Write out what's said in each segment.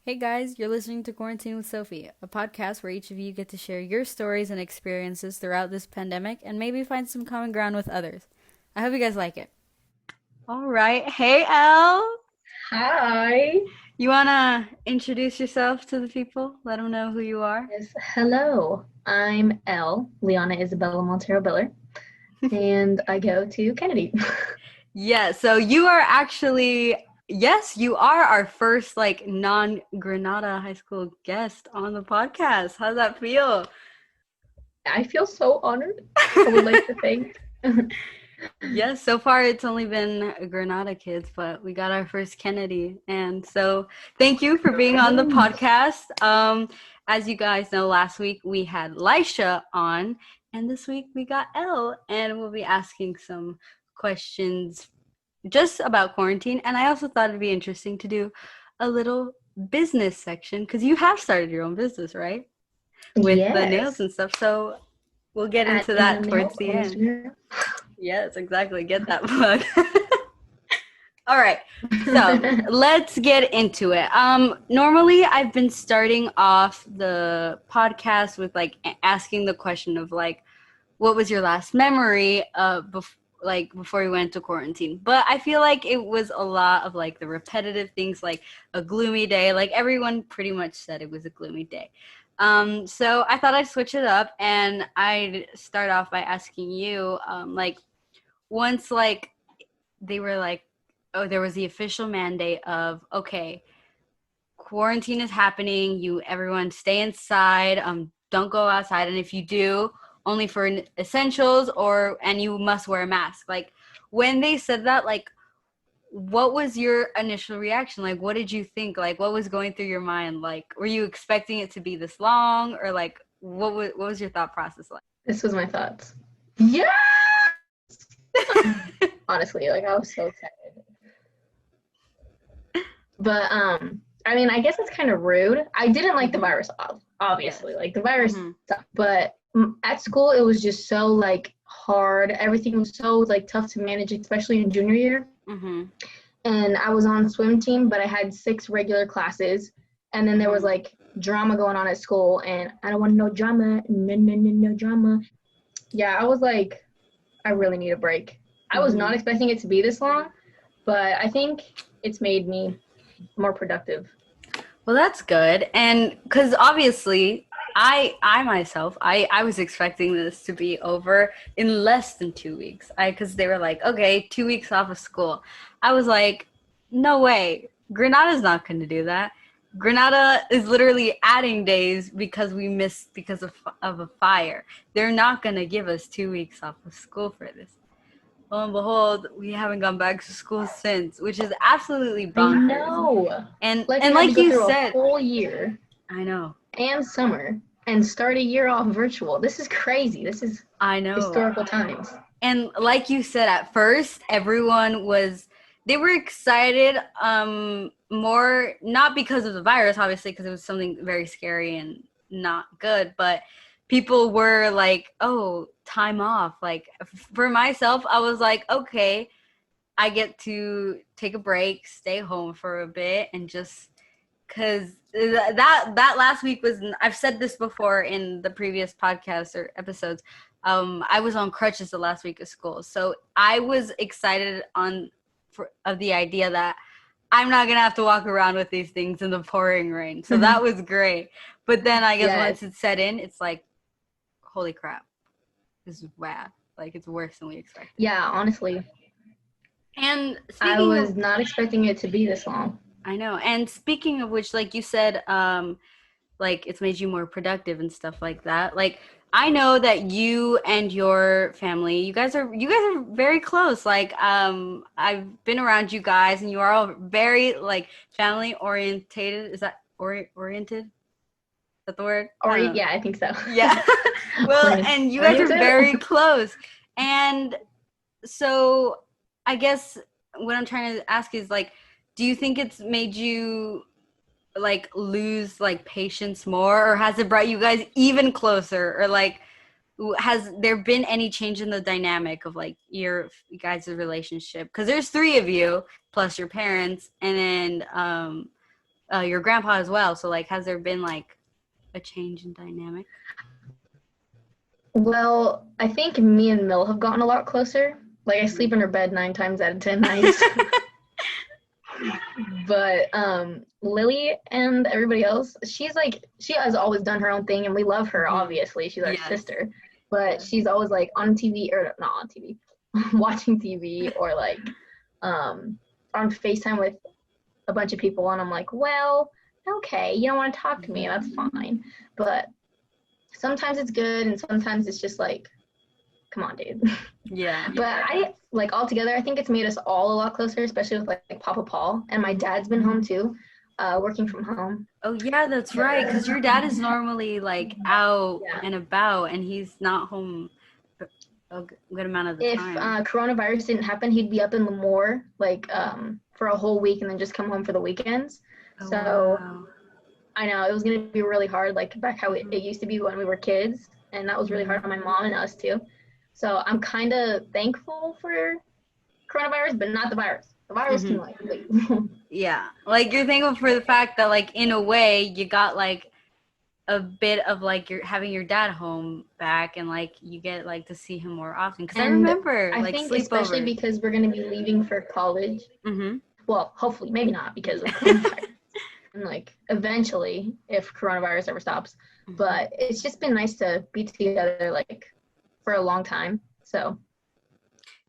Hey guys, you're listening to Quarantine with Sofi, a podcast where each of you get to share your stories and experiences throughout this pandemic and maybe find some common ground with others. I hope you guys like it. All right. Hey, Elle. Hi. You want to introduce yourself to the people? Let them know who you are. Yes, hello. I'm Elle, Liana Isabella Montero Biller, and I go to Kennedy. Yeah, so you are actually, yes, you are our first non-Granada high school guest on the podcast. How's that feel? I feel so honored. I would like to thank. Yes, so far it's only been Granada kids, but we got our first Kennedy. And so thank you for being on the Yes. podcast. As you guys know, last week we had Lisha on, and this week we got Elle, and we'll be asking some questions just about quarantine. And I also thought it'd be interesting to do a little business section because you have started your own business, right? With the nails Yes. and stuff. So we'll get At into In the that Nails towards the on end. Instagram. Yes, exactly. Get that plug. All right. So let's get into it. Normally I've been starting off the podcast with asking the question of what was your last memory before you went to quarantine? But I feel like it was a lot of like the repetitive things, like a gloomy day. Like everyone pretty much said it was a gloomy day. So I thought I'd switch it up and I'd start off by asking you, once they were like, oh, there was the official mandate of, okay, quarantine is happening, everyone stay inside, don't go outside, and if you do, only for essentials, and you must wear a mask. Like when they said that, like what was your initial reaction? Like what did you think? Like what was going through your mind? Like were you expecting it to be this long, or like what was your thought process like? This was my thoughts. Yeah. Honestly, like I was so excited. But I mean, I guess it's kind of rude. I didn't like the Mm-hmm. virus, Yes. obviously. Like the virus Mm-hmm. stuff, but at school it was just so like hard. Everything was so like tough to manage, especially in junior year. Mm-hmm. And I was on the swim team, but I had 6 regular classes, and then there was Mm-hmm. like drama going on at school, and I don't want no drama, no drama. Yeah, I was like, I really need a break. I was Mm-hmm. not expecting it to be this long, but I think it's made me more productive. Well, that's good. And because obviously, I myself, I was expecting this to be over in less than 2 weeks. Because they were like, okay, 2 weeks off of school. I was like, no way. Granada's not going to do that. Granada is literally adding days because we missed because of a fire. They're not going to give us 2 weeks off of school for this. Lo and behold, we haven't gone back to school since, which is absolutely I bonkers. know. And Like we and had to like go you through a said, whole year I know. and summer and start a year off virtual. This is crazy. This is I know. historical times. And like you said, at first everyone was they were excited, more not because of the virus, obviously, because it was something very scary and not good, but people were like, oh, time off. Like for myself, I was like, okay, I get to take a break, stay home for a bit, and just because that last week was, I've said this before in the previous podcasts or episodes. I was on crutches the last week of school, so I was excited of the idea that I'm not gonna have to walk around with these things in the pouring rain. So that was great. But then I guess Yes. once it's set in, it's like, holy crap, this is bad. Like it's worse than we expected. Yeah, honestly, And I speaking was of not expecting it to be this long. I know. And speaking of which, like you said, like it's made you more productive and stuff like that. Like I know that you and your family, you guys are very close. Like I've been around you guys and you are all very like family orientated. Is that oriented? Is that the word? I Or don't know. yeah, I think so. Yeah. Well, and you guys are Oriented. very close. And so I guess what I'm trying to ask is like, do you think it's made you like lose like patience more, or has it brought you guys even closer, or like has there been any change in the dynamic of like your guys' relationship? Because there's three of you plus your parents, and then your grandpa as well. So like, has there been like a change in dynamic? Well, I think me and Mill have gotten a lot closer. Like, I sleep in her bed 9 times out of 10 nights. But Lily and everybody else, she has always done her own thing, and we love her, obviously. She's our sister. But she's always like on TV, or not on TV, watching TV, or like on FaceTime with a bunch of people, and I'm like, well, okay, you don't want to talk to me, that's fine. But sometimes it's good, and sometimes it's just like, come on, dude. Yeah. But altogether, I think it's made us all a lot closer, especially with like Papa Paul, and my dad's been home too, working from home. Oh yeah, that's right. Because your dad is normally like out and about, and he's not home a good amount of the time. If coronavirus didn't happen, he'd be up in Lemoore for a whole week, and then just come home for the weekends. Oh, So wow. I know it was gonna be really hard, like back how it used to be when we were kids, and that was really hard on my mom and us too. So I'm kind of thankful for coronavirus, but not the virus. The virus can like wait. Yeah, like you're thankful for the fact that like in a way you got like a bit of like you're having your dad home back, and like you get like to see him more often. Because I remember I like think sleepovers. especially because we're gonna be leaving for college. Well, hopefully, maybe not because of coronavirus. And like eventually, if coronavirus ever stops, but it's just been nice to be together like for a long time. So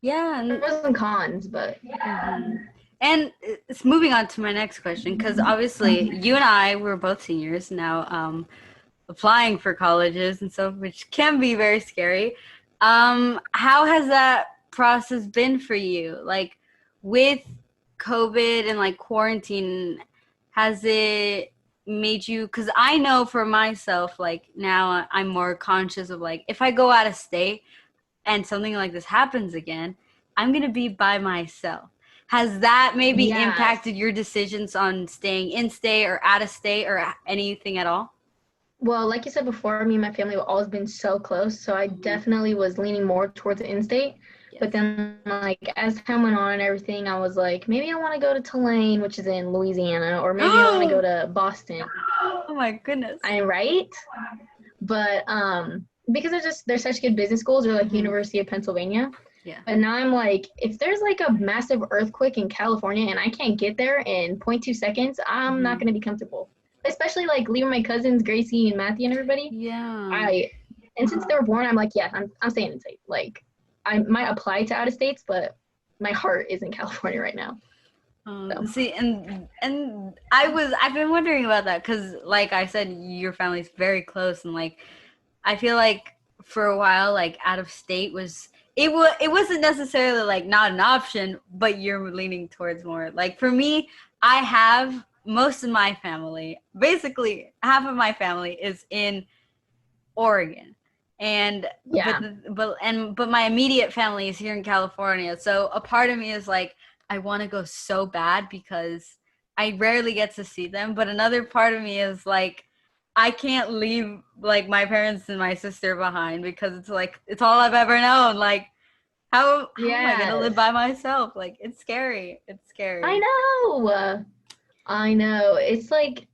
yeah, and pros and cons, but and it's moving on to my next question, because obviously you and I were both seniors now, applying for colleges and stuff, which can be very scary. How has that process been for you? Like with COVID and like quarantine, has it made you, because I know for myself, like now I'm more conscious of like, if I go out of state and something like this happens again, I'm going to be by myself. Has that maybe impacted your decisions on staying in state or out of state or anything at all? Well, like you said before, me and my family have always been so close, so I definitely was leaning more towards the in-state. Yes. But then, like, as time went on and everything, I was like, maybe I want to go to Tulane, which is in Louisiana, or maybe I want to go to Boston. Oh my goodness! I'm right, but because they're such good business schools, or like University of Pennsylvania. Yeah. But now I'm like, if there's like a massive earthquake in California and I can't get there in 0.2 seconds, I'm not going to be comfortable. Especially like leaving my cousins, Gracie and Matthew and everybody. Yeah. And since they were born, I'm like, yeah, I'm staying in state. Like, I might apply to out of states, but my heart is in California right now. So. See, and I've been wondering about that, because like I said, your family's very close, and like I feel like for a while, like out of state it wasn't necessarily like not an option, but you're leaning towards more. Like for me, I have most of my family, basically half of my family is in Oregon, and but my immediate family is here in California. So a part of me is like, I want to go so bad because I rarely get to see them, but another part of me is like, I can't leave like my parents and my sister behind, because it's like it's all I've ever known. Like how am I gonna live by myself? Like it's scary. It's scary. I know. It's like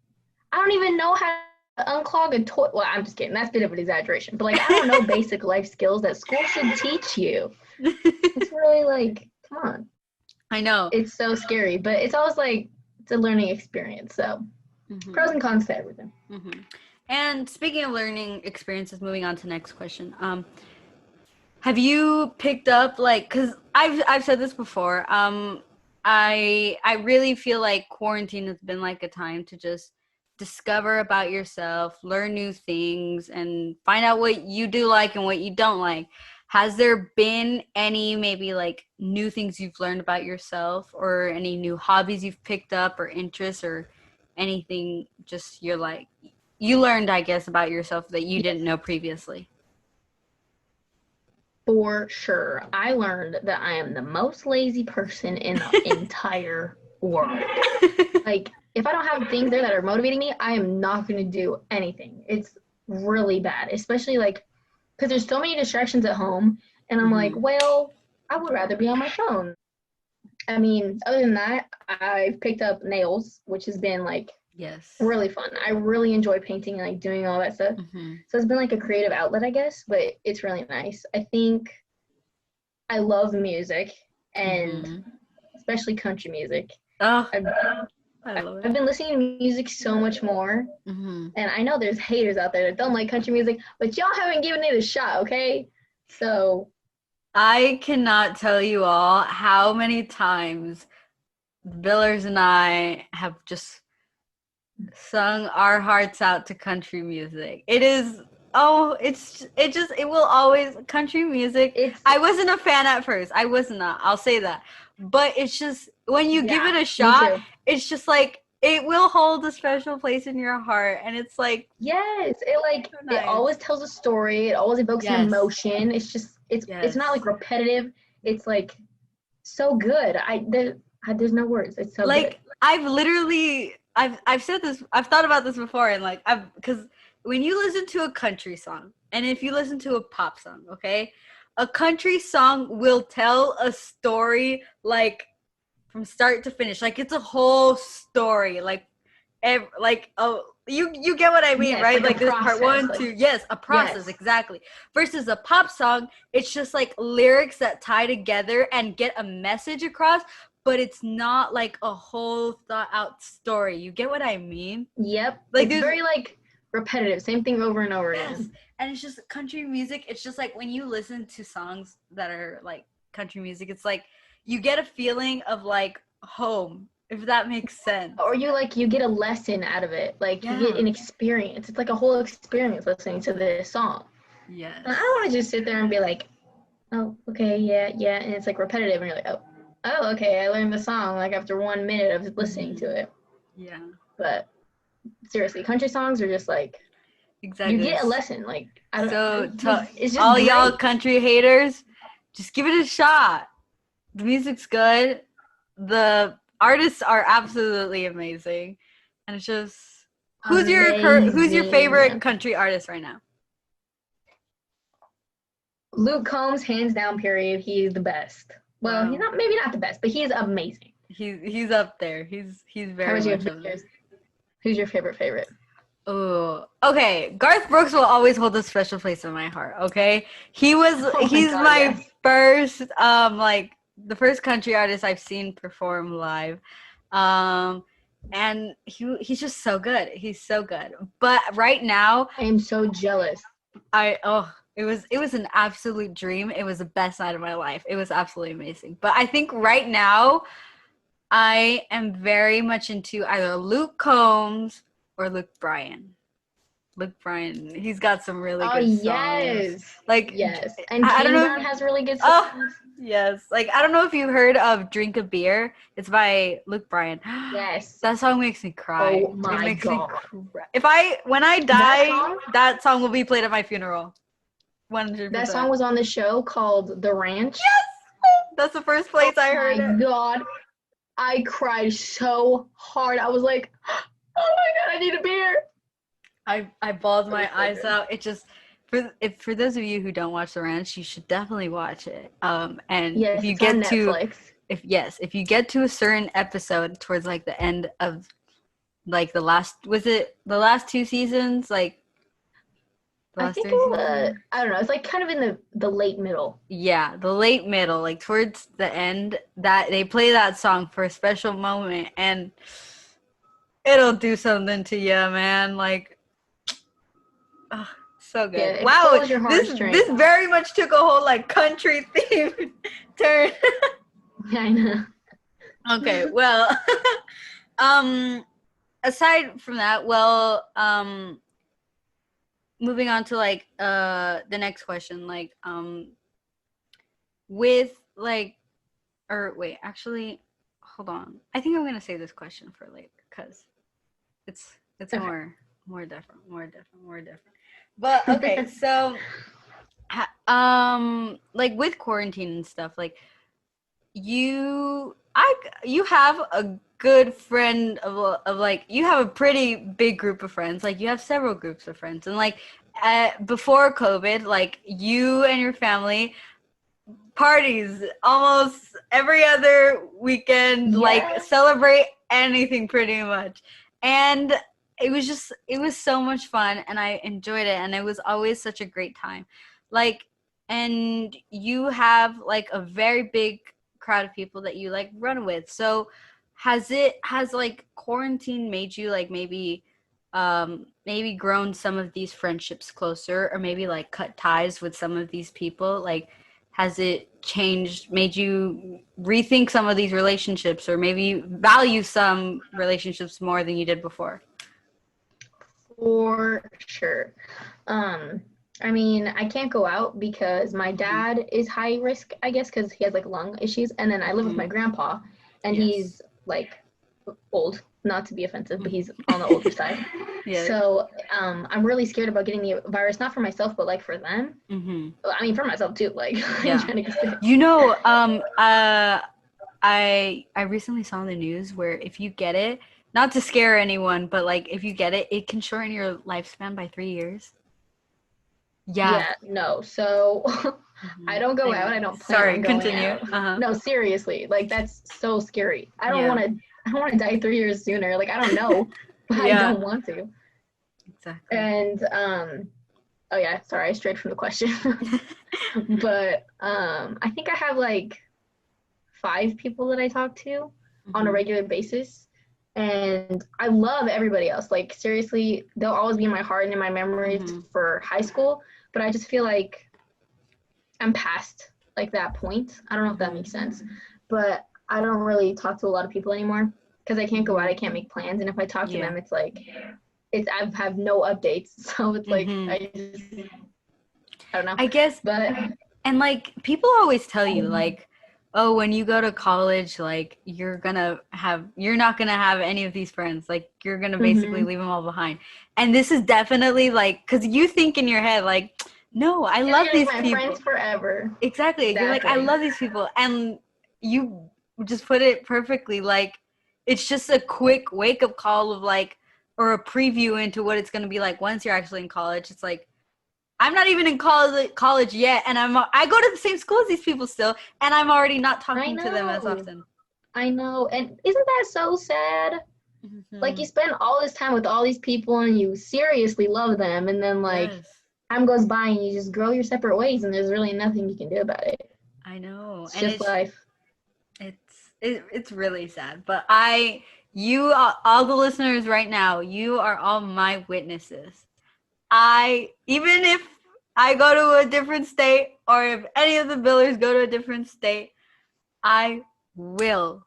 I don't even know how to unclog a toilet. Well, I'm just kidding. That's a bit of an exaggeration. But like I don't know basic life skills that school should teach you. It's really like, come on. I know. It's so scary, but it's always like it's a learning experience. So pros and cons to everything. And speaking of learning experiences, moving on to the next question. Have you picked up like, because I've said this before, I really feel like quarantine has been like a time to just discover about yourself, learn new things, and find out what you do like and what you don't like. Has there been any maybe like new things you've learned about yourself, or any new hobbies you've picked up, or interests, or anything just you learned, I guess, about yourself that you didn't know previously? For sure. I learned that I am the most lazy person in the entire world. Like, if I don't have things there that are motivating me, I am not going to do anything. It's really bad, especially like, because there's so many distractions at home, and I'm like, well, I would rather be on my phone. I mean, other than that, I've picked up nails, which has been like Yes. Really fun. I really enjoy painting and like doing all that stuff. Mm-hmm. So it's been like a creative outlet, I guess, but it's really nice. I think I love music and Mm-hmm. especially country music. Oh, I've, I love I've it. been listening to music so much more. Mm-hmm. And I know there's haters out there that don't like country music, but y'all haven't given it a shot, okay? So, I cannot tell you all how many times the Billers and I have just sung our hearts out to country music. It is it will always country music. it's, I wasn't a fan at first. I was not. I'll say that. But it's just when you give yeah, it a me shot, too. it's just like it will hold a special place in your heart, and it's like Yes, so it nice. always tells a story. It always evokes an Yes. emotion. It's just it's Yes. not like repetitive. It's like so good. There's no words. It's so Like good. I've said this, I've thought about this before, and like I've because when you listen to a country song and if you listen to a pop song, okay, a country song will tell a story like from start to finish, like it's a whole story, like oh you get what I mean, Yes, right? like a Like there's part process. one, Like two, yes, a process, yes, exactly. Versus a pop song, it's just like lyrics that tie together and get a message across, but it's not like a whole thought out story. You get what I mean? yep. Like It's there's very like repetitive. Same thing over and over yes, again. and it's just country music. It's just like when you listen to songs that are like country music, it's like you get a feeling of like home, if that makes sense. Or you get a lesson out of it. Like you get Yeah. an experience. It's like a whole experience listening to this song. And I Yes. don't want to just sit there and be like, oh, okay, yeah, yeah, and it's like repetitive, and you're like, oh, okay, I learned the song like after 1 minute of listening to it. Yeah. But seriously, country songs are just like you Exactly. get a lesson. Like I don't, So it's just all y'all great. country haters, just give it a shot. The music's good. The artists are absolutely amazing, and it's just who's your favorite Amazing. country artist right now? Luke Combs, hands down, period. He's the best. Well, he's Wow, not maybe not the best, but he's amazing. he's up there. He's How very about you? much up there. Who's your favorite? Oh, okay. Garth Brooks will always hold a special place in my heart. Okay, Oh my he's god, my yes. first like the first country artist I've seen perform live, um, and he's just so good. He's so good. But right now, I am so jealous. it was an absolute dream. It was the best night of my life. It was absolutely amazing. But I think right now I am very much into either Luke Combs or Luke Bryan. Luke Bryan, he's got some really Oh good songs. yes, Like yes. And I don't King know. Brown has really good Oh songs. yes, like I don't know if you heard of "Drink a Beer." It's by Luke Bryan. Yes. That song makes me cry. Oh It my makes me god. cry. When I That die, song that song will be played at my funeral. 100%. that song was on the show called The Ranch. Yes, that's the first Oh place I my heard it. god. I cried so hard. I was like, oh my god, I need a beer. I bawled It my was so eyes good. out. It just for those of you who don't watch The Ranch, you should definitely watch it. And if Yes, you it's on get to Netflix. if you get to a certain episode towards like the end of like the last was it the last two seasons, like the I last think three seasons? I don't know. It's like kind of in the late middle. Yeah, the late middle, like towards the end, that they play that song for a special moment, and it'll do something to you, man. Like, oh, so Yeah, good. it Wow, pulls your this heartstrings. very much took a whole like country theme turn. I know. Okay, well, um, aside from that, well, moving on to like the next question, like with like or wait, actually, hold on. I think I'm gonna save this question for later because it's Okay. more different. But okay, so like with quarantine and stuff, like you have a good friend of like you have a pretty big group of friends. Like you have several groups of friends, and like before COVID, like you and your family parties almost every other weekend, like Yes. celebrate anything pretty much. And it was so much fun, and I enjoyed it, and it was always such a great time. Like, and you have like a very big crowd of people that you like run with. So has like quarantine made you like maybe grown some of these friendships closer, or maybe like cut ties with some of these people? Like, has it changed, made you rethink some of these relationships, or maybe value some relationships more than you did before? For sure. I mean, I can't go out because my dad is high risk, I guess, because he has like lung issues. And then I live with my grandpa, and Yes. he's like old, not to be offensive, but he's on the older side. Yeah. So I'm really scared about getting the virus, not for myself, but like for them. I mean, for myself too. Like, Yeah. trying to get sick. You know, I recently saw on the news where if you get it, not to scare anyone, but like if you get it, it can shorten your lifespan by 3 years. Yeah. Yeah, no. So I don't go out. I don't plan on going continue. out. No, seriously. Like, that's so scary. I don't Yeah. want to die 3 years sooner. Like, I don't know, but I Yeah. don't want to. Exactly. And oh yeah, sorry, I strayed from the question. But I think I have like 5 people that I talk to on a regular basis. And I love everybody else. Like, seriously, they'll always be in my heart and in my memories for high school. But I just feel like I'm past like that point. I don't know if that makes sense. But I don't really talk to a lot of people anymore because I can't go out. I can't make plans. And if I talk to them, it's like, I have no updates. So it's like, I don't know. I guess, but and like people always tell you like, oh, when you go to college, like you're not gonna have any of these friends. Like you're gonna basically leave them all behind. And this is definitely like, because you think in your head like, no, I love these my people. friends forever. Exactly. You're like, I love these people, and you just put it perfectly. Like, it's just a quick wake up call of like, or a preview into what it's gonna be like once you're actually in college. It's like, I'm not even in college yet, and I go to the same school as these people still, and I'm already not talking to them as often. I know, and isn't that so sad? Like, you spend all this time with all these people, and you seriously love them, and then like time goes by, and you just grow your separate ways, and there's really nothing you can do about it. I know, it's just life. It's really sad, but all the listeners right now, you are all my witnesses. Even if I go to a different state, or if any of the billers go to a different state, I will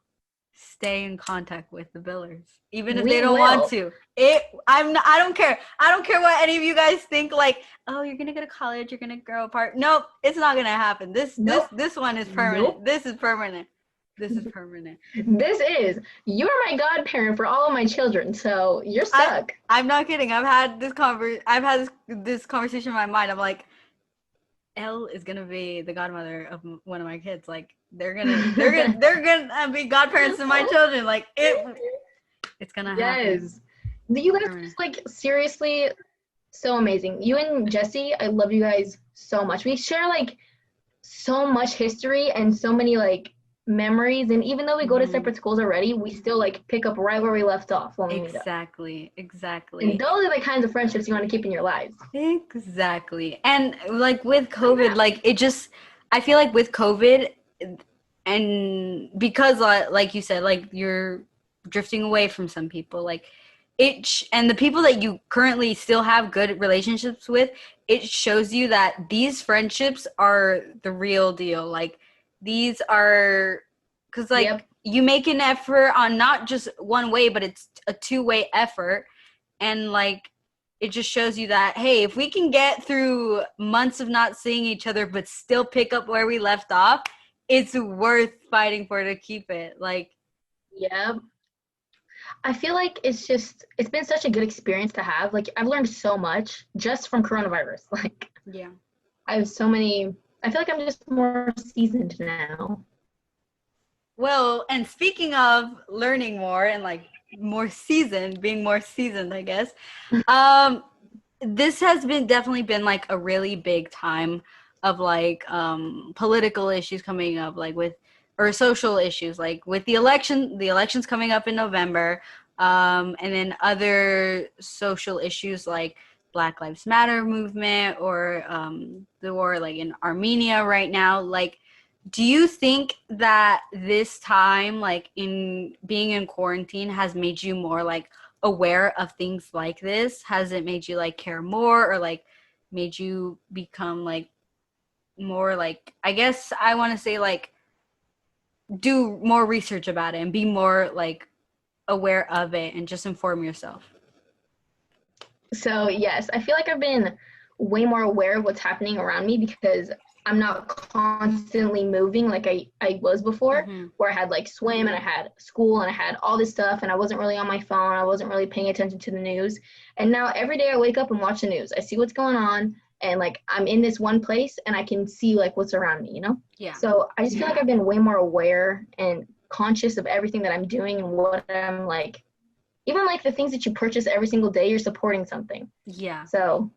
stay in contact with the billers, even if they don't want to. I don't care. I don't care what any of you guys think. Like, oh, you're gonna go to college, you're gonna grow apart. Nope, it's not gonna happen. This one is permanent. Nope. This is permanent. This is permanent. You're my godparent for all of my children, so you're stuck. I'm not kidding. I've had this conversation in my mind. I'm like, Elle is gonna be the godmother of one of my kids. Like, they're gonna be godparents to my children. Like, it's gonna happen. Yes. You guys are just like seriously so amazing. You and Jesse, I love you guys so much. We share like so much history and so many like memories, and even though we go to separate schools already, we still like pick up right where we left off when we meet up. Exactly. And those are the kinds of friendships you want to keep in your lives. Exactly. And like with COVID, like I feel like with COVID, and because like you said, like you're drifting away from some people, like and the people that you currently still have good relationships with, it shows you that these friendships are the real deal. Like, these are, because like you make an effort on not just one way, but it's a 2-way effort, and like it just shows you that, hey, if we can get through months of not seeing each other but still pick up where we left off, it's worth fighting for to keep it. Like, I feel like it's been such a good experience to have. Like, I've learned so much just from coronavirus. Like, I have so many. I feel like I'm just more seasoned now. Well, and speaking of learning more and like being more seasoned, I guess, this has definitely been like a really big time of like political issues coming up, like or social issues, like with the elections coming up in November. and then other social issues like Black Lives Matter movement, or the war like in Armenia right now. Like, do you think that this time, like in being in quarantine, has made you more like aware of things like this? Has it made you like care more, or like made you become like more like, I guess I want to say like do more research about it and be more like aware of it and just inform yourself? So yes, I feel like I've been way more aware of what's happening around me because I'm not constantly moving like I was before, where I had like swim and I had school and I had all this stuff and I wasn't really on my phone. I wasn't really paying attention to the news. And now every day I wake up and watch the news. I see what's going on, and like I'm in this one place and I can see like what's around me, you know? Yeah. So I just feel like I've been way more aware and conscious of everything that I'm doing and what I'm like. Even like the things that you purchase every single day, you're supporting something. Yeah. So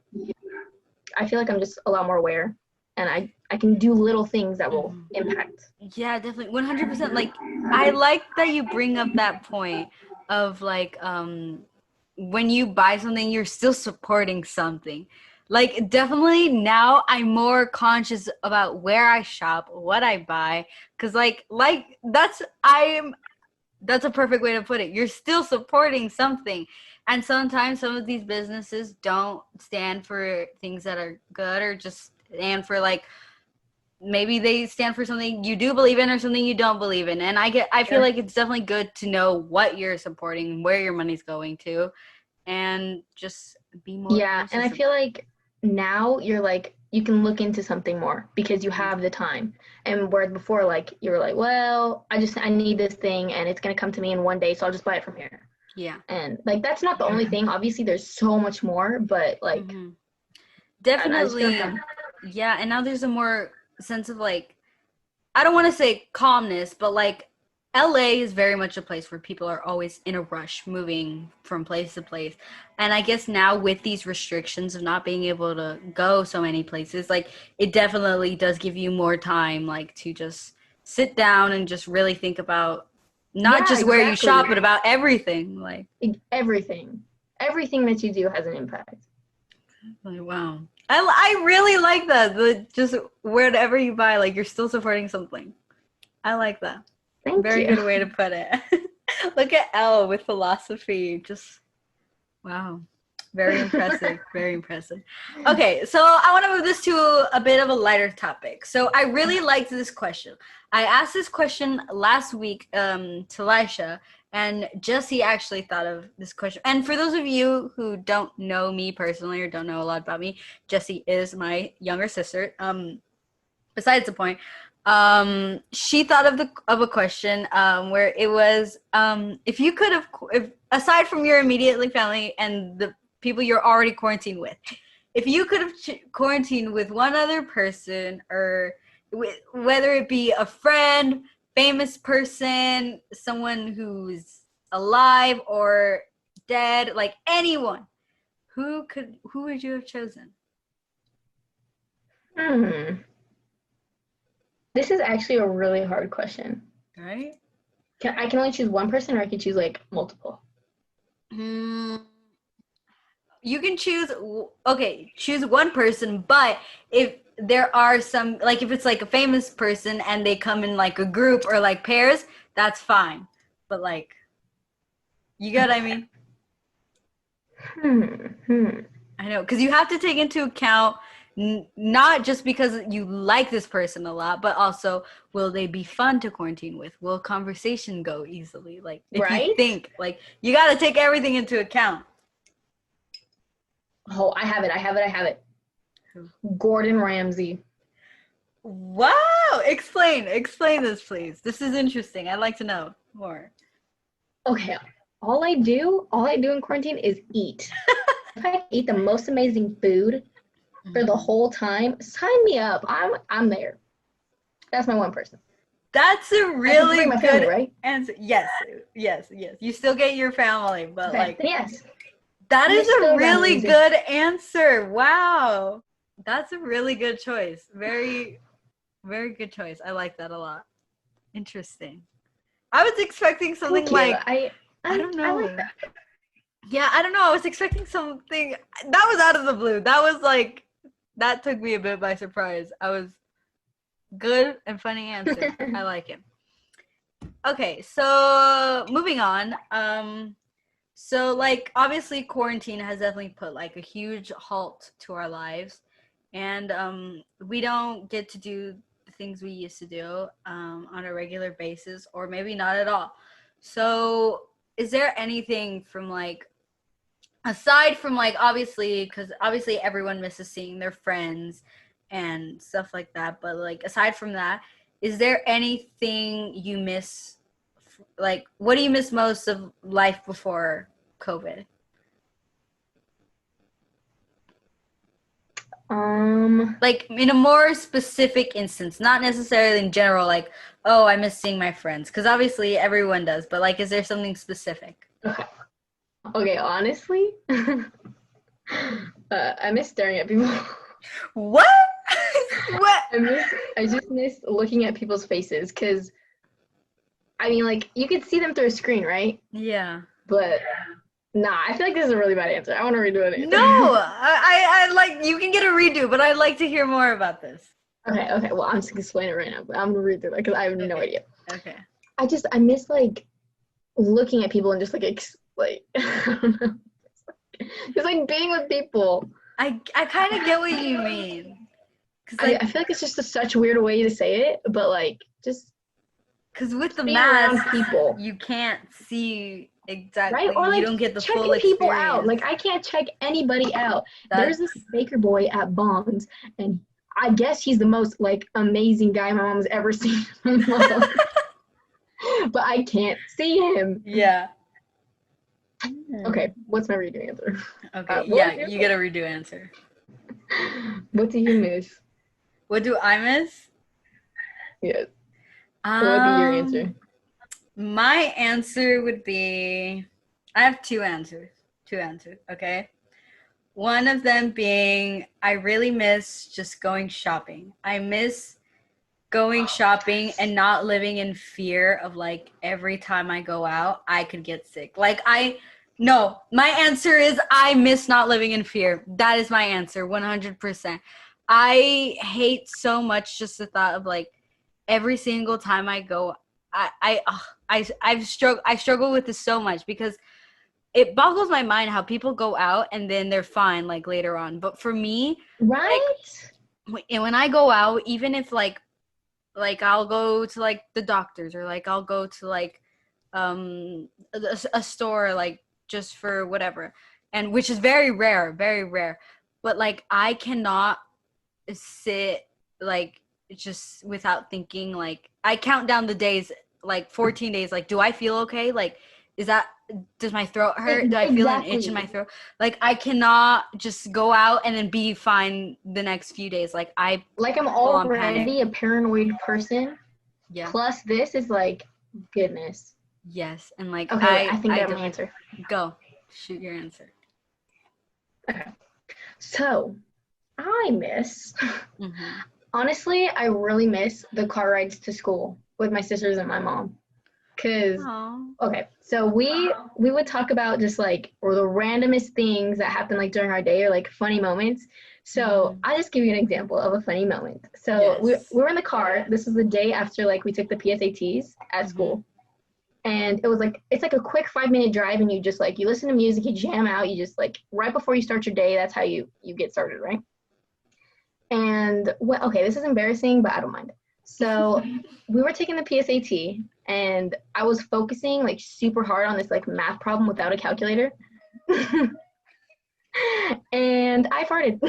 I feel like I'm just a lot more aware, and I can do little things that will impact. Yeah, definitely. 100%. Like, I like that you bring up that point of like, when you buy something, you're still supporting something. Like, definitely now I'm more conscious about where I shop, what I buy. Cause like that's a perfect way to put it. You're still supporting something. And sometimes some of these businesses don't stand for things that are good, or just stand for like, maybe they stand for something you do believe in or something you don't believe in. And I feel like it's definitely good to know what you're supporting, where your money's going to, and just be more. Yeah, and I feel like now you're like, you can look into something more because you have the time. And whereas before, like you were like, well, I need this thing and it's gonna come to me in one day, so I'll just buy it from here. Yeah. And like that's not the only thing. Obviously, there's so much more, but like definitely, yeah. And now there's a more sense of like, I don't want to say calmness, but like LA is very much a place where people are always in a rush moving from place to place. And I guess now with these restrictions of not being able to go so many places, like it definitely does give you more time like to just sit down and just really think about not just where you shop, but about everything. Like everything that you do has an impact. Like, wow. I really like that. Just wherever you buy, like you're still supporting something. I like that. Very good way to put it. Look at Elle with philosophy. Just, wow. Very impressive. Very impressive. Okay, so I want to move this to a bit of a lighter topic. So I really liked this question. I asked this question last week to Lisha, and Jesse actually thought of this question. And for those of you who don't know me personally or don't know a lot about me, Jesse is my younger sister. Besides the point, she thought of a question where it was, if you could have, aside from your immediate family and the people you're already quarantined with, if you could have quarantined with one other person, or whether it be a friend, famous person, someone who's alive or dead, like anyone, who would you have chosen? This is actually a really hard question. Right? I can only choose one person, or I can choose like multiple? You can choose one person, but if there are some, like if it's like a famous person and they come in like a group or like pairs, that's fine. But like, you get what I mean? I know, because you have to take into account not just because you like this person a lot, but also, will they be fun to quarantine with? Will conversation go easily? Like, if you think, like, you got to take everything into account. Oh, I have it. Gordon Ramsay. Wow! Explain this, please. This is interesting. I'd like to know more. Okay, all I do in quarantine is eat. If I eat the most amazing food for the whole time, sign me up. I'm there. That's my one person. That's a really good family, right? answer. Yes. You still get your family, but yes. That is a really good answer. Wow. That's a really good choice. Very, very good choice. I like that a lot. Interesting. I was expecting something like I don't know. I like that. Yeah, I don't know. I was expecting something that was out of the blue. That was like, that took me a bit by surprise. I was good and funny answer. I like it. Okay, so moving on. So like obviously quarantine has definitely put like a huge halt to our lives, and we don't get to do the things we used to do on a regular basis, or maybe not at all. So is there anything from like, aside from like, obviously, because obviously everyone misses seeing their friends and stuff like that, but like aside from that, is there anything you miss, like what do you miss most of life before COVID? Like in a more specific instance, not necessarily in general, like, oh, I miss seeing my friends, because obviously everyone does, but like, is there something specific? Okay, honestly, I miss staring at people. What? What? I just miss looking at people's faces, because I mean, like, you could see them through a screen, right? Yeah. But nah, I feel like this is a really bad answer. I want to redo it. No, I like, you can get a redo, but I'd like to hear more about this. Okay. Well, I'm just gonna explain it right now, but I'm gonna read through that because I have no idea. Okay. I miss like looking at people and just like I don't know, just like being with people. I kind of get what you mean. Cause I feel like it's just such a weird way to say it, but like just because with the being mask, around people, you can't see exactly. right? Or like you don't get the checking full people experience. out. Like I can't check anybody out. There's this baker boy at Bonds, and I guess he's the most like amazing guy my mom's ever seen in my life. But I can't see him. Yeah. Okay, what's my redo answer? Okay, yeah, you get a redo answer. What do you miss? What do I miss? Yes. What would be your answer? My answer would be, I have two answers. Okay? One of them being, I really miss just going shopping. I miss going shopping and not living in fear of like every time I go out, I could get sick. No, my answer is I miss not living in fear. That is my answer, 100%. I hate so much just the thought of like every single time I go, I struggle with this so much because it boggles my mind how people go out and then they're fine like later on. But for me, right? Like, and when I go out, even if like I'll go to like the doctors or like I'll go to like a store like just for whatever, and which is very rare, but like I cannot sit like just without thinking. Like I count down the days, like 14 days, like do I feel okay, like does my throat hurt, do I feel an itch in my throat? Like I cannot just go out and then be fine the next few days. Like I'm already a paranoid person. Yeah. Plus this is like goodness. Yes, and like okay, I think I have an answer. Go, shoot your answer. Okay, so I miss. Honestly, I really miss the car rides to school with my sisters and my mom. Cause okay, so we would talk about just like or the randomest things that happen like during our day or like funny moments. So I'll just give you an example of a funny moment. So we were in the car. This was the day after like we took the PSATs at school. And it was like, it's like a quick 5-minute drive and you just like, you listen to music, you jam out, you just like, right before you start your day, that's how you get started, right? And okay, this is embarrassing, but I don't mind. So we were taking the PSAT and I was focusing like super hard on this like math problem without a calculator. And I farted.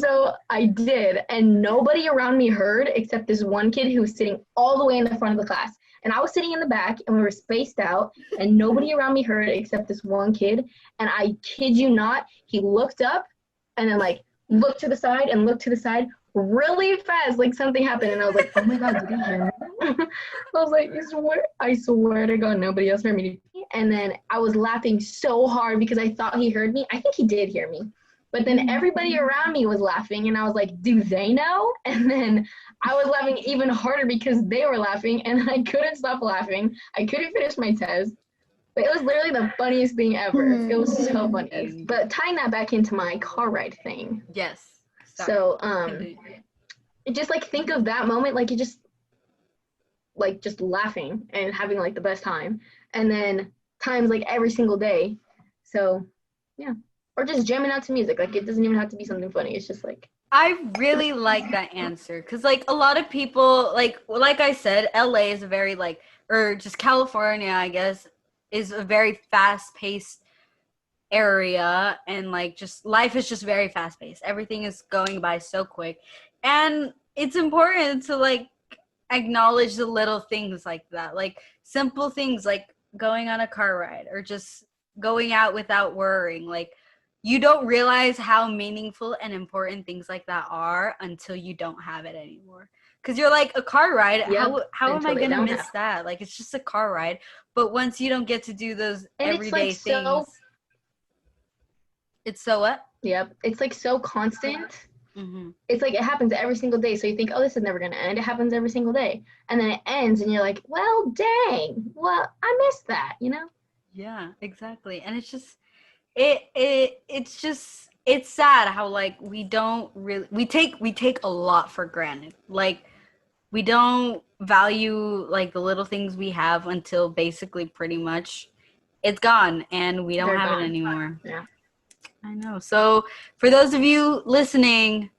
So I did, and nobody around me heard except this one kid who was sitting all the way in the front of the class. And I was sitting in the back, and we were spaced out, and nobody around me heard except this one kid. And I kid you not, he looked up and then like looked to the side and looked to the side really fast, like something happened. And I was like, oh my God, did he hear me? I was like, I swear to God, nobody else heard me. And then I was laughing so hard because I thought he heard me. I think he did hear me. But then everybody around me was laughing, and I was like, do they know? And then I was laughing even harder because they were laughing, and I couldn't stop laughing. I couldn't finish my test. But it was literally the funniest thing ever. It was so funny. But tying that back into my car ride thing. Yes. Sorry. So, just like think of that moment, like you just laughing and having like the best time, and then times like every single day. So, yeah. Or just jamming out to music. Like it doesn't even have to be something funny. It's just like. I really like that answer because like a lot of people like I said, LA is a very like, or just California, I guess, is a very fast-paced area, and like just life is just very fast-paced. Everything is going by so quick, and it's important to like acknowledge the little things like that, like simple things like going on a car ride or just going out without worrying. Like you don't realize how meaningful and important things like that are until you don't have it anymore. Because you're like, a car ride, how am I going to miss that? Like, it's just a car ride. But once you don't get to do those everyday things. It's so what? Yep. It's like so constant. Mm-hmm. It's like it happens every single day. So you think, oh, this is never going to end. It happens every single day. And then it ends and you're like, well, dang. Well, I missed that, you know? Yeah, exactly. And it's just, it's sad how like we take a lot for granted. Like, we don't value like the little things we have until basically pretty much it's gone and we don't have it anymore. Yeah. I know. So for those of you listening,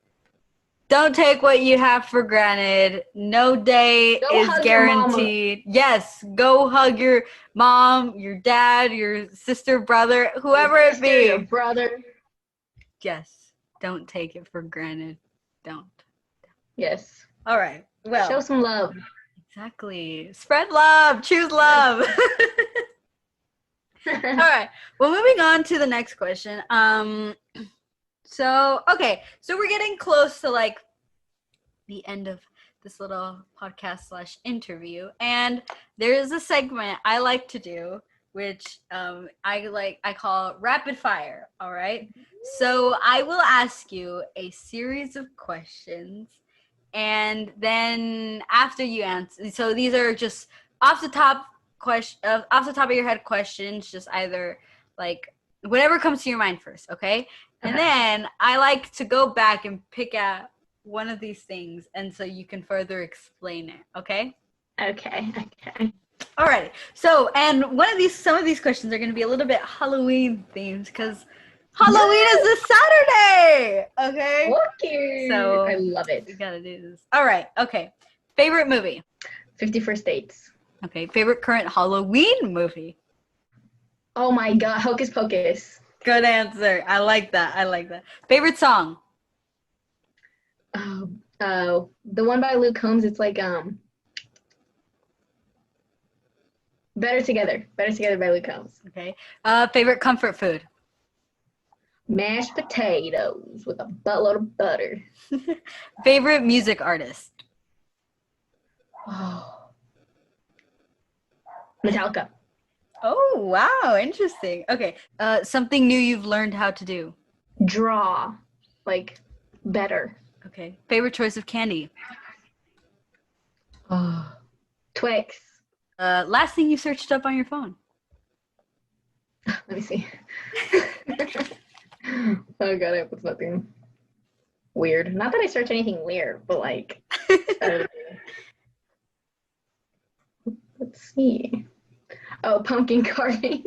don't take what you have for granted. No day is guaranteed. Yes, go hug your mom, your dad, your sister, brother, whoever it be. Your brother. Yes, don't take it for granted. Don't. Yes. All right. Well, show some love. Exactly. Spread love. Choose love. All right. Well, moving on to the next question. So we're getting close to like the end of this little podcast / interview, and there is a segment I like to do, which I call rapid fire. All right. So I will ask you a series of questions. And then after you answer, so these are just off the top of your head questions, just either like whatever comes to your mind first, okay? And then I like to go back and pick out one of these things, and so you can further explain it, okay? Okay. All right. So, and some of these questions are going to be a little bit Halloween themed because Halloween is this Saturday, okay? Okay. So I love it. We gotta do this. All right. Okay. Favorite movie? 50 First Dates. Okay. Favorite current Halloween movie? Oh my God, Hocus Pocus. Good answer. I like that. Favorite song? The one by Luke Combs. It's like Better Together by Luke Combs. Okay. Favorite comfort food? Mashed potatoes with a buttload of butter. Favorite music artist? Oh. Metallica. Oh, wow. Interesting. Okay. Something new you've learned how to do? Draw. Like, better. Okay. Favorite choice of candy? Twix. Last thing you searched up on your phone? Let me see. Oh God, I hope it's nothing weird. Not that I search anything weird, but like, let's see. Oh, pumpkin carving.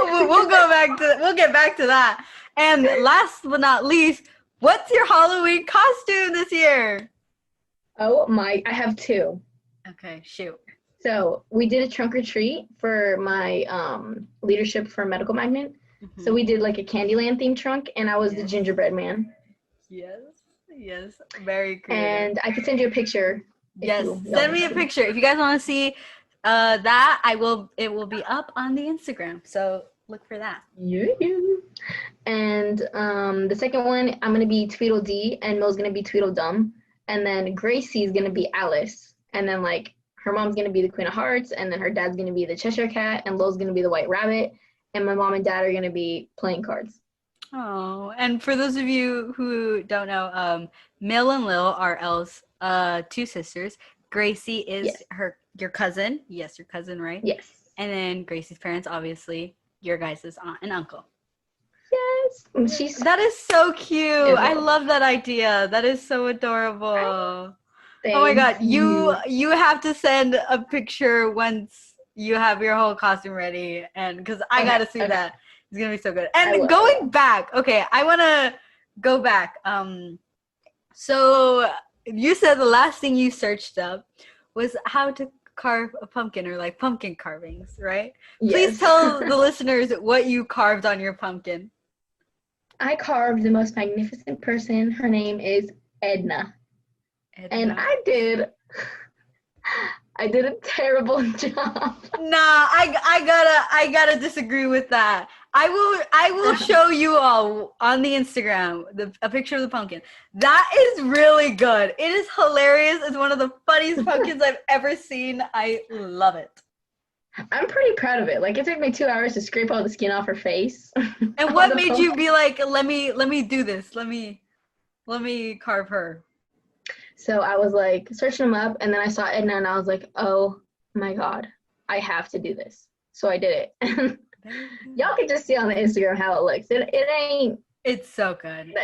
We'll get back to that. And last but not least, what's your Halloween costume this year? I have two. Okay, shoot. So we did a trunk or treat for my leadership for Medical Magnet. Mm-hmm. So we did like a Candyland themed trunk, and I was the gingerbread man. Yes, very creative. And I could send you a picture. Yes, send me a picture if you guys want to see that. It will be up on the Instagram, so look for that. Yeah. And the second one, I'm gonna be Tweedledee, and Mo's gonna be Tweedledum, and then Gracie's gonna be Alice, and then like her mom's gonna be the Queen of Hearts, and then her dad's gonna be the Cheshire Cat, and Lo's gonna be the White Rabbit. And my mom and dad are going to be playing cards. Oh, and for those of you who don't know, Mill and Lil are Elle's two sisters. Gracie is your cousin. Yes, your cousin, right? Yes. And then Gracie's parents, obviously, your guys' aunt and uncle. Yes. That is so cute. I love that idea. That is so adorable. Thank oh my god, you. you have to send a picture once you have your whole costume ready, and because I gotta see that. It's gonna be so good. And going back, okay, I wanna go back. So you said the last thing you searched up was how to carve a pumpkin, or like pumpkin carvings, right? Yes. Please tell the listeners what you carved on your pumpkin. I carved the most magnificent person. Her name is Edna. And I did a terrible job. Nah, I gotta disagree with that. I will show you all on the Instagram a picture of the pumpkin. That is really good. It is hilarious. It's one of the funniest pumpkins I've ever seen. I love it. I'm pretty proud of it. Like, it took me 2 hours to scrape all the skin off her face. And what made you be like, let me do this. Let me carve her. So I was like searching them up, and then I saw Edna, and I was like, oh my god, I have to do this. So I did it. Y'all can just see on the Instagram how it looks. It ain't. It's so good.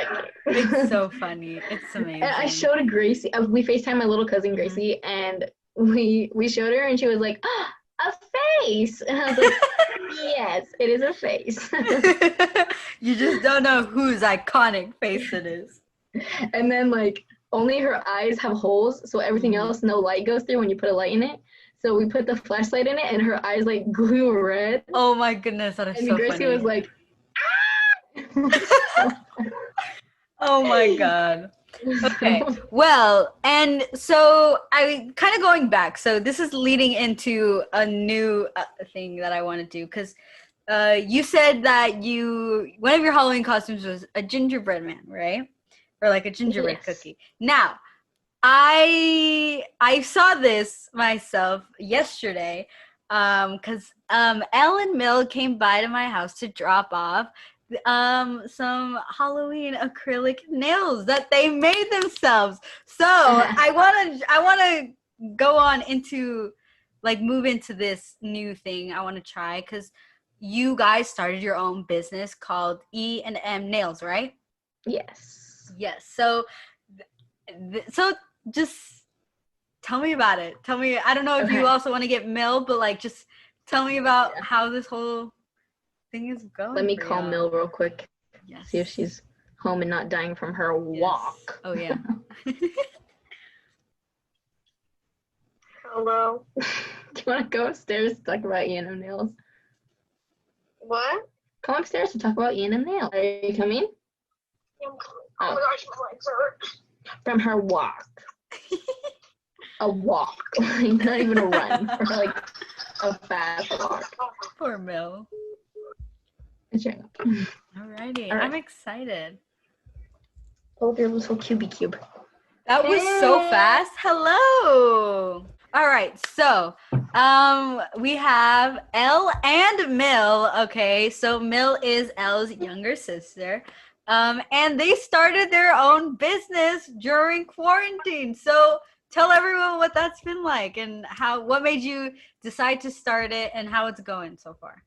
It's so funny. It's amazing. And I showed Gracie. We FaceTimed my little cousin Gracie, and we showed her, and she was like, oh, a face. And I was like, yes, it is a face. You just don't know whose iconic face it is. And then like, only her eyes have holes, so everything else, no light goes through when you put a light in it. So we put the flashlight in it, and her eyes like glue red. Oh my goodness, that is so funny. And Gracie was like, ah! Oh my god. Okay, well, and so I kind of going back. So this is leading into a new thing that I want to do, because you said that one of your Halloween costumes was a gingerbread man, right? Or like a gingerbread cookie. Now, I saw this myself yesterday, because Elle and Mill came by to my house to drop off some Halloween acrylic nails that they made themselves. So I wanna go on into, like, move into this new thing I want to try, because you guys started your own business called E&M Nails, right? Yes. So just tell me about it. Tell me, I don't know if you also want to get Mill, but like, just tell me about how this whole thing is going. Let me call Mill real quick. Yes. See if she's home and not dying from her walk. Oh yeah. Hello. Do you want to go upstairs to talk about E&M Nails? What? Come upstairs to talk about E&M Nails. Are you coming? I'm coming. Oh my gosh, my legs hurt. From her walk. A walk. Not even a run. Or like a fast walk. Poor Mill. Alrighty. All right. I'm excited. Oh, your little cubey cube. That was so fast. Hello. All right, so we have Elle and Mill. Okay, so Mill is Elle's younger sister. And they started their own business during quarantine. So tell everyone what that's been like, and what made you decide to start it, and how it's going so far.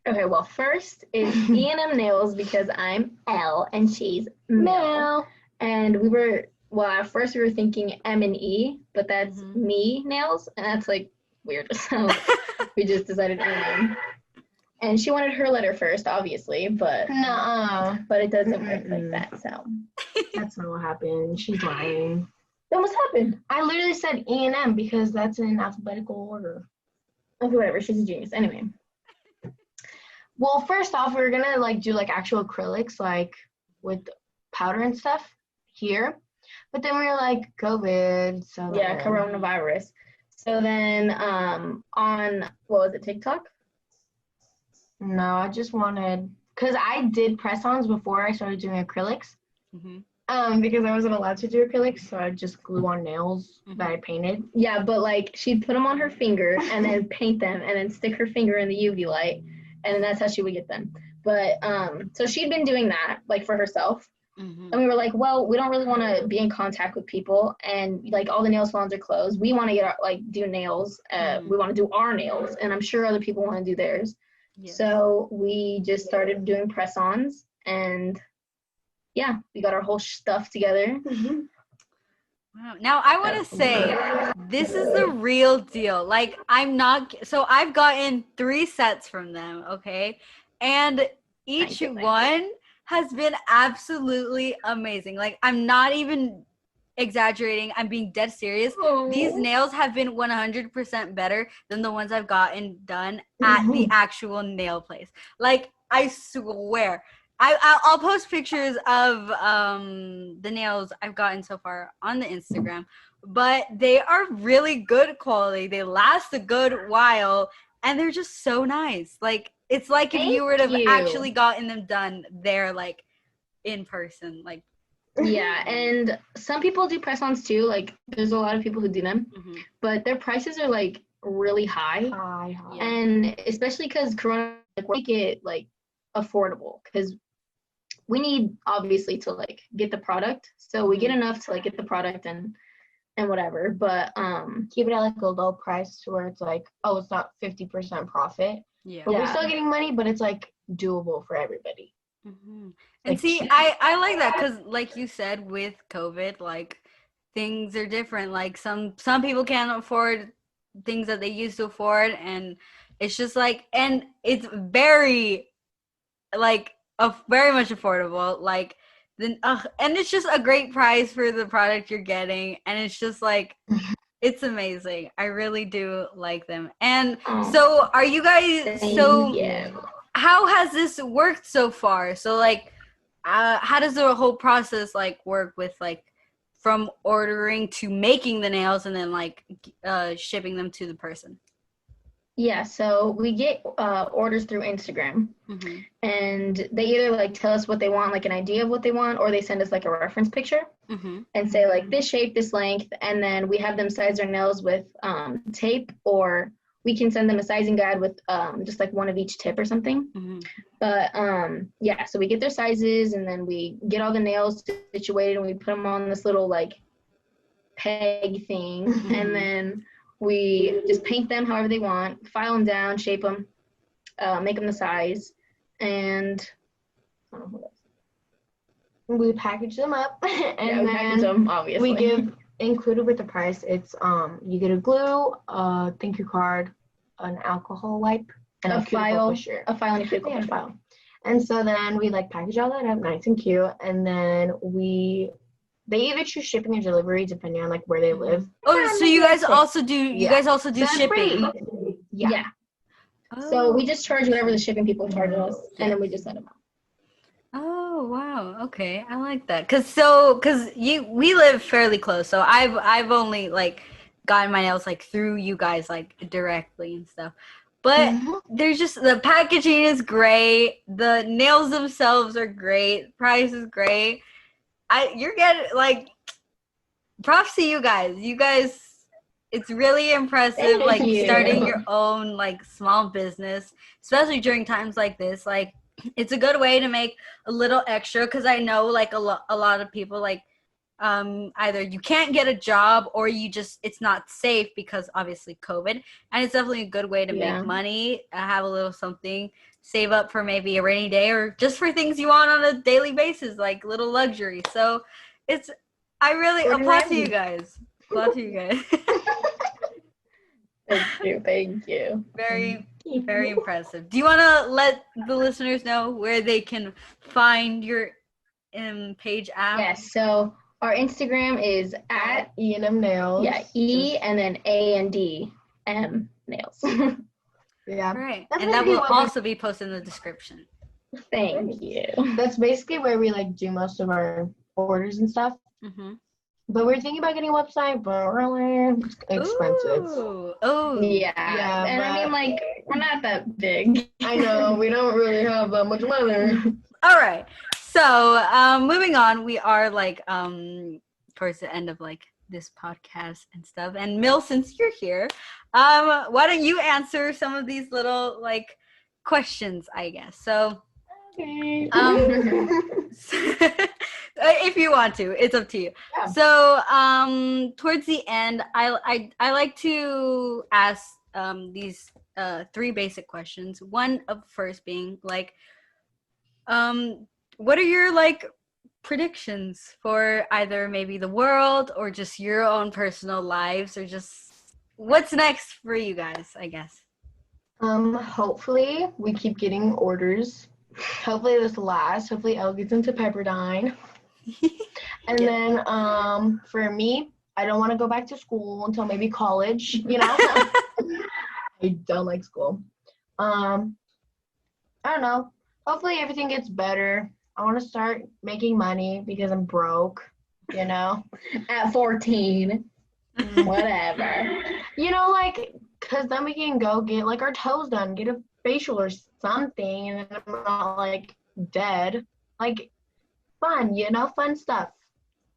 Okay, well, first is E&M Nails, because I'm Elle and she's Mill. And at first we were thinking M&E, but that's me nails, and that's like weird. So we just decided E&M. And she wanted her letter first, obviously, but but it doesn't work like that. So that's not what happened. She's lying. Then what's happened? I literally said E&M because that's in alphabetical order. Okay, whatever. She's a genius. Anyway. Well, first off, we were gonna like do like actual acrylics, like with powder and stuff here, but then we were like COVID. So yeah, coronavirus. So then on what was it, TikTok? No, I just wanted, because I did press-ons before I started doing acrylics. Because I wasn't allowed to do acrylics, so I just glue on nails that I painted. Yeah, but like she'd put them on her finger and then paint them and then stick her finger in the UV light and that's how she would get them. But so she'd been doing that like for herself. Mm-hmm. And we were like, well, we don't really want to be in contact with people, and like all the nail salons are closed. We want to get do nails. We want to do our nails, and I'm sure other people want to do theirs. Yes. So we just started doing press-ons, and yeah, we got our whole stuff together. Mm-hmm. Wow. Now I want to say this is the real deal. Like I've gotten 3 sets from them, okay? And each one has been absolutely amazing. Like I'm not even exaggerating. I'm being dead serious. Oh. These nails have been 100% better than the ones I've gotten done at the actual nail place. Like I swear. I'll post pictures of the nails I've gotten so far on the Instagram, but they are really good quality. They last a good while, and they're just so nice. Like it's like if you were to have actually gotten them done there, like in person. Like yeah, and some people do press-ons too. Like there's a lot of people who do them, but their prices are like really high. And especially because Corona make it like affordable, because we need obviously to like get the product, so we get enough to like get the product and whatever, but keep it at like a low price to where it's like, oh, it's not 50% profit, but we're still getting money, but it's like doable for everybody. And like, see, I like that, because like you said, with COVID, like things are different. Like some people can't afford things that they used to afford, and it's just like, and it's very like very much affordable, like then and it's just a great price for the product you're getting, and it's just like it's amazing. I really do like them. And so are you guys, how has this worked so far? So like how does the whole process like work with like from ordering to making the nails and then like shipping them to the person? Yeah, so we get orders through Instagram, and they either like tell us what they want, like an idea of what they want, or they send us like a reference picture and say like this shape, this length, and then we have them size their nails with tape, or we can send them a sizing guide with just like one of each tip or something. But yeah, so we get their sizes, and then we get all the nails situated, and we put them on this little like peg thing, and then we just paint them however they want, file them down, shape them, make them the size, and I don't know what else. We package them up, and we package them, obviously. We give, included with the price, it's you get a glue, a thank you card, an alcohol wipe, and a file, and a cuticle pusher. And so then we like package all that up nice and cute, and then they either choose shipping or delivery depending on like where they live. Oh, so you guys also do shipping? Yeah. Oh. So we just charge whatever the shipping people charge us, and then we just send them out. Oh wow, okay, I like that. Cause we live fairly close, so I've only like gotten my nails like through you guys like directly and stuff. But there's just, the packaging is great, the nails themselves are great, price is great. You're getting like props to you guys. You guys, it's really impressive. Like starting your own like small business, especially during times like this. Like it's a good way to make a little extra, because I know like a lot of people like either you can't get a job or it's not safe because obviously COVID, and it's definitely a good way to make money, have a little something, save up for maybe a rainy day or just for things you want on a daily basis, like little luxury. So I really applaud to you guys. Thank you. Very, very impressive. Do you want to let the listeners know where they can find your page app? Yes, so our Instagram is at E&M Nails. Yeah, E and then A&D-M Nails. Yeah. Right. And that will also be posted in the description. Thank you. That's basically where we like do most of our orders and stuff. But we're thinking about getting a website, but really expensive. Oh. Yeah. And I mean, like, we're not that big. I know. We don't really have that much money. All right. So, moving on, we are like towards the end of like this podcast and stuff. And Mill, since you're here, why don't you answer some of these little like questions, I guess. So, Okay. if you want to, it's up to you. Yeah. So, towards the end, I like to ask these 3 basic questions. One of first being like, what are your like predictions for either maybe the world or just your own personal lives, or just what's next for you guys, I guess? Hopefully we keep getting orders. Hopefully this lasts. Hopefully Elle gets into Pepperdine. And then for me, I don't want to go back to school until maybe college, you know. I don't like school. I don't know. Hopefully everything gets better. I want to start making money because I'm broke, you know. At 14. Whatever. You know, like, because then we can go get, like, our toes done, get a facial or something, and then I'm not, like, dead. Like, fun, you know, fun stuff.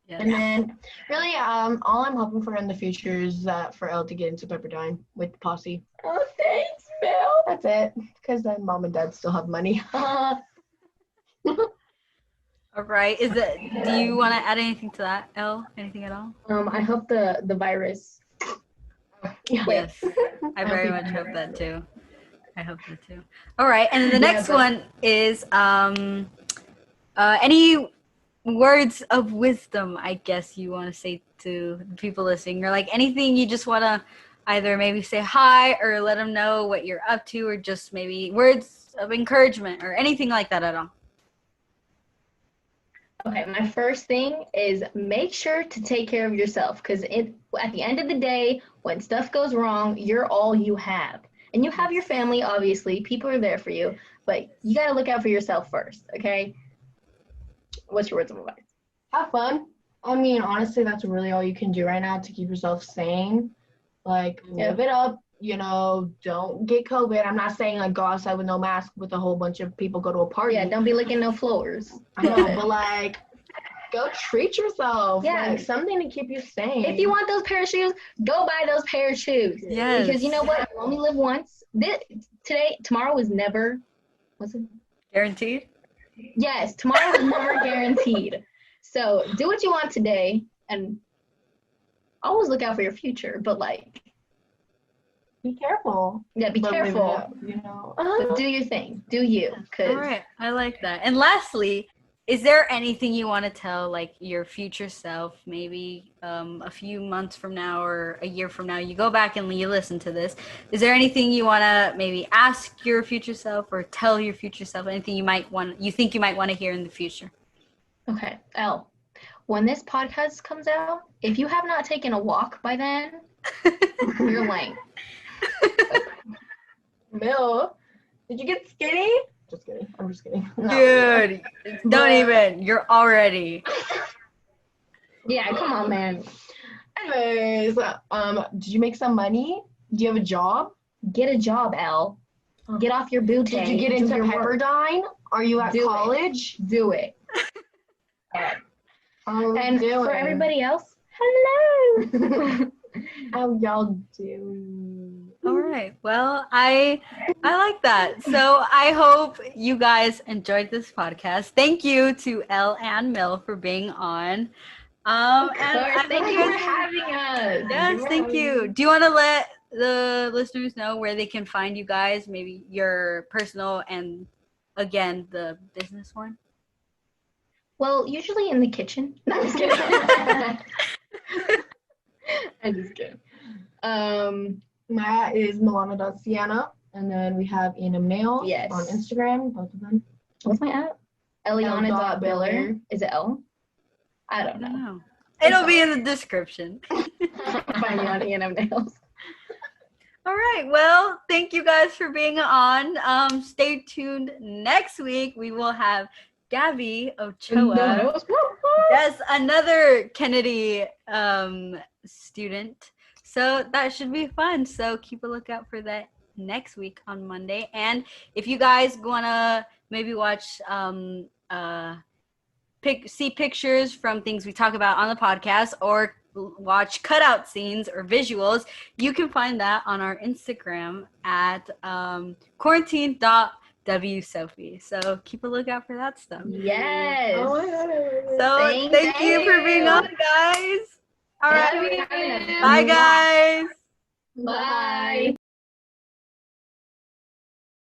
Yeah. And then, really, all I'm hoping for in the future is for Elle to get into Pepperdine with Posse. Oh, thanks, Bill. That's it, because then Mom and Dad still have money. All right. Do you want to add anything to that, Elle? Anything at all? I hope the virus. Yes. I very much hope that too. I hope that too. All right. And then the next one is any words of wisdom, I guess you want to say to the people listening, or like anything you just want to either maybe say hi or let them know what you're up to, or just maybe words of encouragement or anything like that at all. Okay, my first thing is make sure to take care of yourself, because at the end of the day, when stuff goes wrong, you're all you have. And you have your family, obviously. People are there for you. But you got to look out for yourself first, okay? What's your words of advice? Have fun. I mean, honestly, that's really all you can do right now to keep yourself sane. Like, live it up. You know, don't get COVID. I'm not saying, like, go outside with no mask with a whole bunch of people, go to a party. Yeah, don't be licking no floors. I know, but, like, go treat yourself. Yeah. Like, something to keep you sane. If you want those pair of shoes, go buy those pair of shoes. Yes. Because you know what? You only live once. Tomorrow is never, what's it? Guaranteed? Yes, tomorrow is never guaranteed. So do what you want today, and always look out for your future. But, like, be careful. Yeah, be careful. You know. But do your thing. Do you. All right. I like that. And lastly, is there anything you want to tell, like, your future self, maybe a few months from now or a year from now? You go back and you listen to this. Is there anything you want to maybe ask your future self or tell your future self? Anything you think you might want to hear in the future? Okay. Elle, when this podcast comes out, if you have not taken a walk by then, you're lame. Mill, did you get skinny? Just kidding. I'm just kidding. No. Dude, don't even. You're already. Yeah, come on, man. Anyways, did you make some money? Do you have a job? Get a job, Elle. Get off your booty. Did you get into Pepperdine? Are you at college? Do it. And doing? For everybody else, hello. How y'all doing? All right. Well, I like that. So I hope you guys enjoyed this podcast. Thank you to Elle and Mill for being on. Thank you for having us. Yes, thank you. Do you want to let the listeners know where they can find you guys? Maybe your personal and, again, the business one? Well, usually in the kitchen. No, I'm just kidding. I'm just kidding. My is Milana.Sienna, and then we have Ina Mail on Instagram, both of them. What's my app? Eliana.Biller. Is it Elle? I don't know. It'll be in the description. Find me on Ina Nails. All right. Well, thank you guys for being on. Stay tuned. Next week, we will have Gabby Ochoa. Yes, another Kennedy student. So that should be fun. So keep a lookout for that next week on Monday. And if you guys want to maybe watch, see pictures from things we talk about on the podcast, or watch cutout scenes or visuals, you can find that on our Instagram at quarantine.podcast. W Sofi. So keep a lookout for that stuff. Yes. Oh my God. So thank you for being on, guys. All right. Bye, guys. Bye.